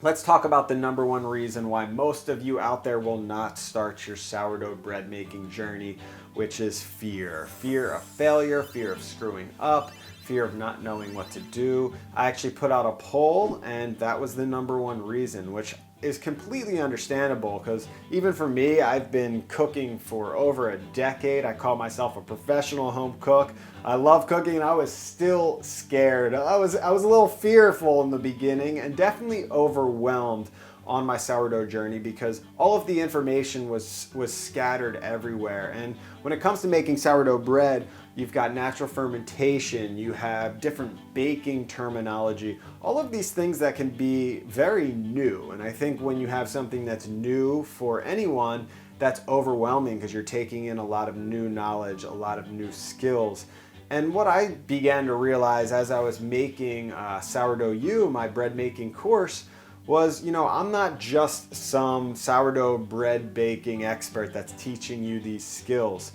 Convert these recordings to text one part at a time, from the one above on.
Let's talk about the number one reason why most of you out there will not start your sourdough bread making journey, which is fear. Fear of failure, fear of screwing up, fear of not knowing what to do. I actually put out a poll and that was the number one reason, which is completely understandable because even for me, I've been cooking for over a decade. I call myself a professional home cook. I love cooking and I was still scared. I was a little fearful in the beginning and definitely overwhelmed on my sourdough journey because all of the information was scattered everywhere. And when it comes to making sourdough bread, you've got natural fermentation, you have different baking terminology, all of these things that can be very new. And I think when you have something that's new for anyone, that's overwhelming because you're taking in a lot of new knowledge, a lot of new skills. And what I began to realize as I was making Sourdough U, my bread making course, was, I'm not just some sourdough bread baking expert that's teaching you these skills.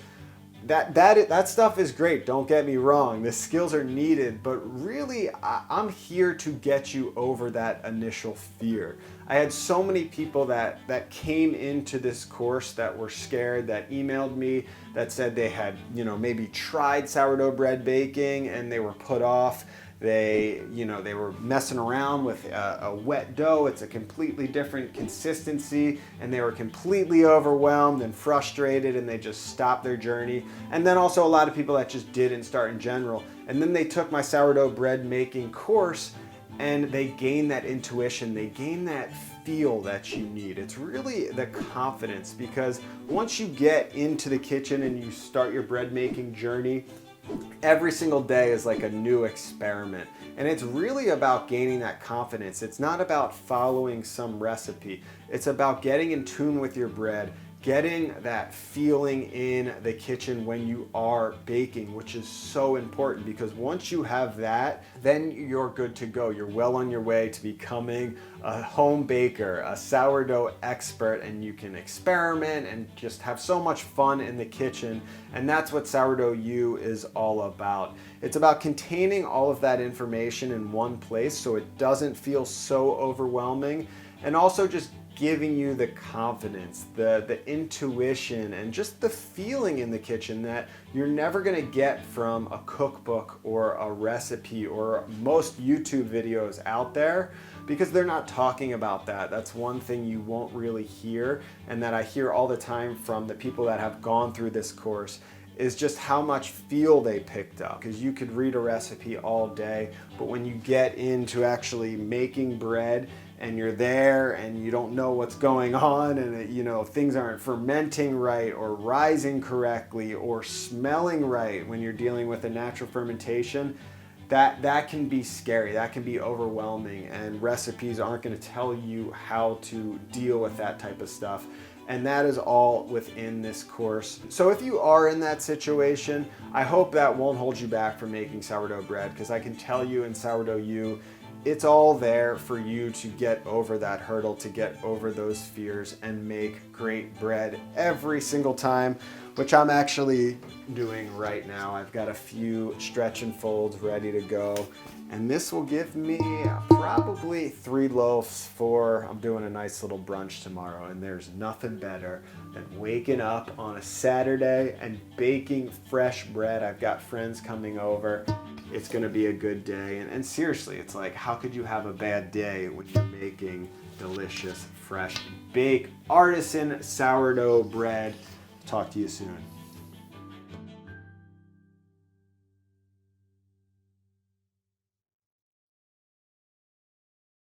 That stuff is great, don't get me wrong. The skills are needed, but really I'm here to get you over that initial fear. I had so many people that came into this course that were scared, that emailed me, that said they had, maybe tried sourdough bread baking and they were put off. They were messing around with a wet dough. It's a completely different consistency, and they were completely overwhelmed and frustrated, and they just stopped their journey. And then also a lot of people that just didn't start in general. And then they took my sourdough bread making course, and they gained that intuition. They gained that feel that you need. It's really the confidence, because once you get into the kitchen and you start your bread making journey, every single day is like a new experiment, and it's really about gaining that confidence. It's not about following some recipe. It's about getting in tune with your bread, getting that feeling in the kitchen when you are baking, which is so important, because once you have that, then you're good to go. You're well on your way to becoming a home baker, a sourdough expert, and you can experiment and just have so much fun in the kitchen. And that's what Sourdough U is all about. It's about containing all of that information in one place so it doesn't feel so overwhelming, and also just giving you the confidence, the intuition, and just the feeling in the kitchen that you're never gonna get from a cookbook or a recipe or most YouTube videos out there, because they're not talking about that. That's one thing you won't really hear, and that I hear all the time from the people that have gone through this course, is just how much feel they picked up. Because you could read a recipe all day, but when you get into actually making bread and you're there and you don't know what's going on, and things aren't fermenting right or rising correctly or smelling right when you're dealing with a natural fermentation, that can be scary, that can be overwhelming, and recipes aren't going to tell you how to deal with that type of stuff. And that is all within this course. So if you are in that situation, I hope that won't hold you back from making sourdough bread, because I can tell you in Sourdough U, it's all there for you to get over that hurdle, to get over those fears and make great bread every single time, which I'm actually doing right now. I've got a few stretch and folds ready to go, and this will give me probably 3 loaves I'm doing a nice little brunch tomorrow. And there's nothing better than waking up on a Saturday and baking fresh bread. I've got friends coming over. It's gonna be a good day. And seriously, it's like, how could you have a bad day when you're making delicious, fresh, baked, artisan sourdough bread? Talk to you soon.